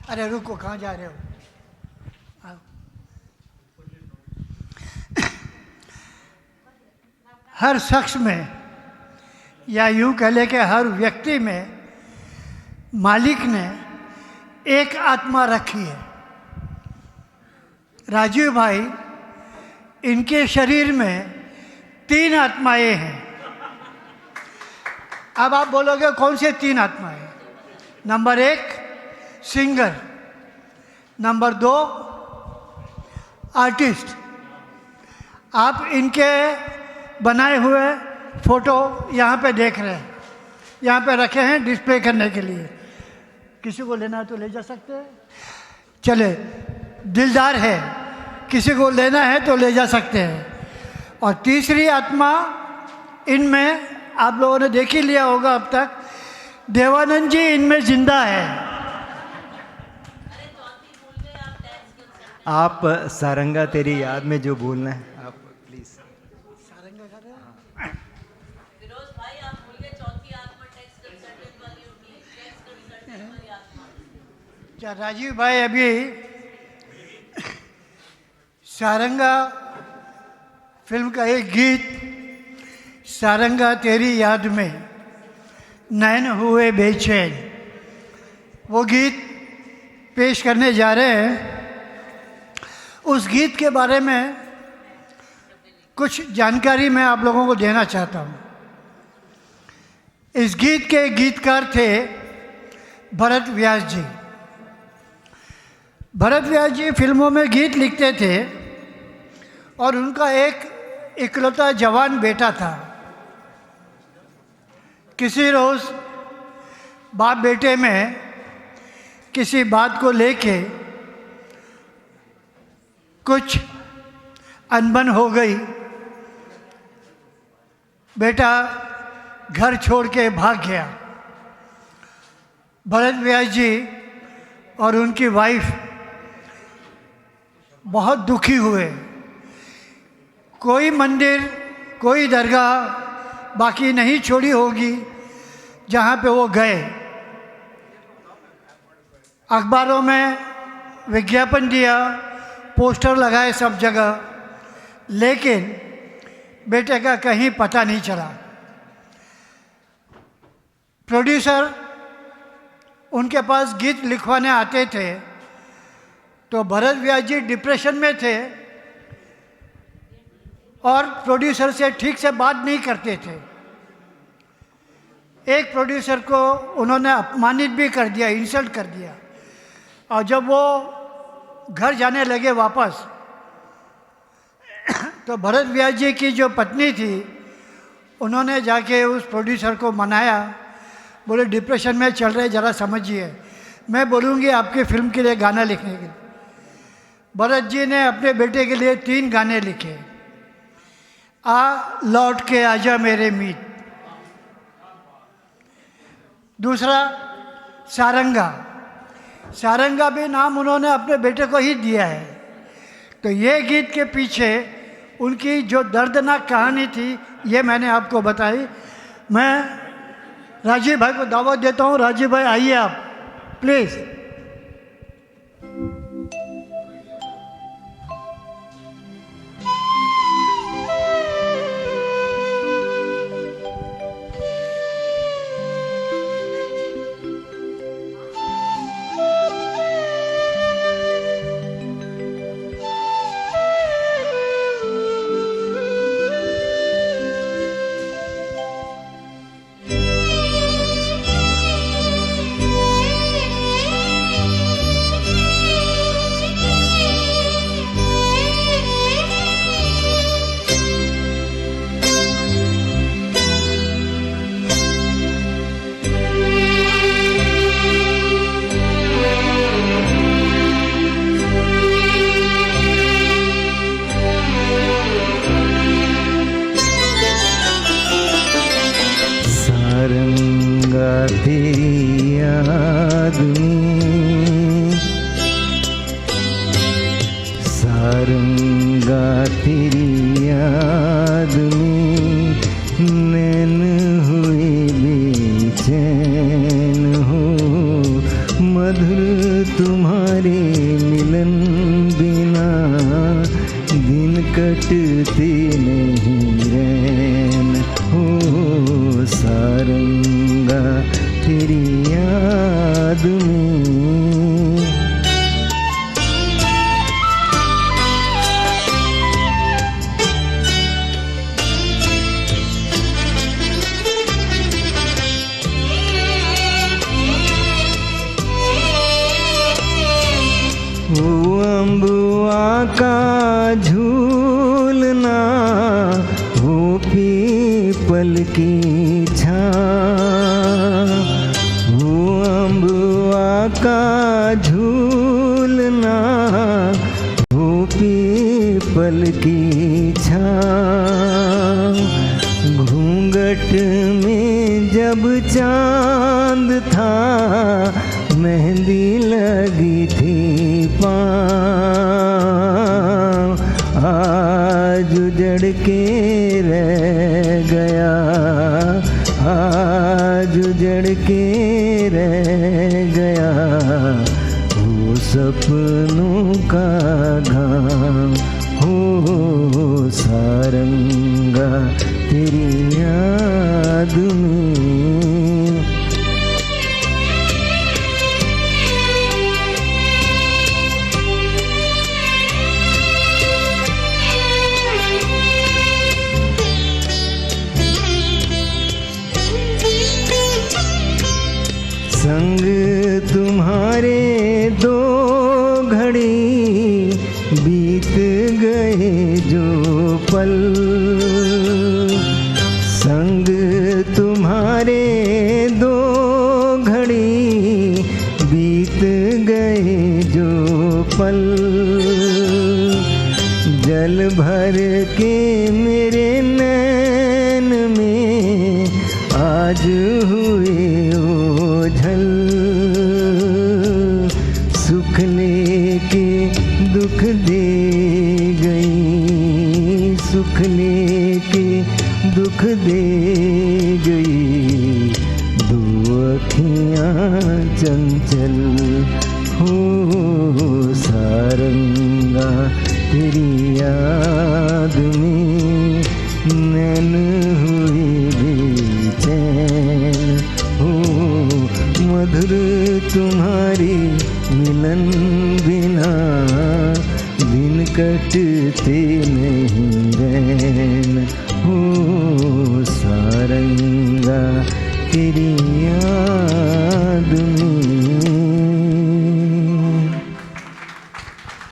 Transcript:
अरे रुको, कहाँ जा रहे हो? आओ। हर शख्स में या यूं कह ले कि हर व्यक्ति में मालिक ने एक आत्मा रखी है। राजीव भाई, इनके शरीर में 3 आत्माएं हैं। अब आप बोलोगे कौन से 3 आत्माएं? Number 1 singer, number 2 artist. आप इनके बनाए हुए फोटो यहाँ पे देख रहे हैं, यहाँ पे रखे हैं डिस्प्ले करने के लिए। किसी को लेना है तो ले जा सकते हैं। चले, दिलदार है, किसी को लेना है तो ले जा सकते हैं। और तीसरी आत्मा इनमें आप लोगों ने देख ही लिया होगा अब तक, देवानंद जी इनमें जिंदा है। आप सारंगा तेरी याद में जो भूलना है आप प्लीज। सारंगा कर रहे हो? फिरोज भाई, आप भूल गए चौथी आत्मा टैक्स कंसल्टेंट वाली होती है, टैक्स कंसल्टेंट वाली आत्मा। क्या राजीव भाई अभी सारंगा फिल्म का एक गीत, सारंगा तेरी याद में नैन हुए बेचैन, वो गीत पेश करने जा रहे हैं। उस गीत के बारे में कुछ जानकारी मैं आप लोगों को देना चाहता हूँ। इस गीत के गीतकार थे भरत व्यास जी। भरत व्यास जी फिल्मों में गीत लिखते थे और उनका एक इकलौता जवान बेटा था। किसी रोज़ बाप बेटे में किसी बात को लेके कुछ अनबन हो गई। बेटा घर छोड़ के भाग गया। भरत व्यास जी और उनकी वाइफ बहुत दुखी हुए। कोई मंदिर, कोई दरगाह बाकी नहीं छोड़ी होगी जहाँ पे वो गए। अखबारों में विज्ञापन दिया, पोस्टर लगाए सब जगह, लेकिन बेटे का कहीं पता नहीं चला। प्रोड्यूसर उनके पास गीत लिखवाने आते थे तो भरत व्यास जी डिप्रेशन में थे और प्रोड्यूसर से ठीक से बात नहीं करते थे। एक प्रोड्यूसर को उन्होंने अपमानित भी कर दिया, इंसल्ट कर दिया। और जब वो घर जाने लगे वापस, तो भरत व्यास जी की जो पत्नी थी उन्होंने जाके उस प्रोड्यूसर को मनाया, बोले डिप्रेशन में चल रहे, ज़रा समझिए, मैं बोलूँगी आपकी फिल्म के लिए गाना लिखने के लिए। भरत जी ने अपने बेटे के लिए 3 गाने लिखे। आ लौट के आजा मेरे मीत, दूसरा सारंगा। सारंगा भी नाम उन्होंने अपने बेटे को ही दिया है। तो ये गीत के पीछे उनकी जो दर्दनाक कहानी थी ये मैंने आपको बताई। मैं राजीव भाई को दावत देता हूँ। राजीव भाई आइए आप प्लीज़। तेरी याद में सारंगा तेरी याद में नैन हुए बेचैन हो मधुर तुम कटते नहीं रैन हो सारंगा तेरी याद में। वो अम्बुआ का झूलना, वो पीपल की छाँ, वो अम्बुआ का झूलना, वो पीपल की छाँ। घूंघट में जब चांद था, मेहंदी लगी थी पाँव, आज उजड़ के रह गया, आज उजड़ के रह गया, वो सपनों का घाम हो सारंगा तेरी याद में। संग तुम्हारे दो घड़ी बीत गए जो पल, संग तुम्हारे दो घड़ी बीत गए जो पल, जल भर के मेरे नैन में आज हुए ओझल, सुख लेके दुख दे गई, सुख लेके दुख दे गई, दो अखियाँ चंचल हो सारंगा तेरी याद में। नैन हुए बेचैन हो मधुर तुम्हारी मिलन बिना, दिन कटते नहीं रैन हो सारंगा तेरी याद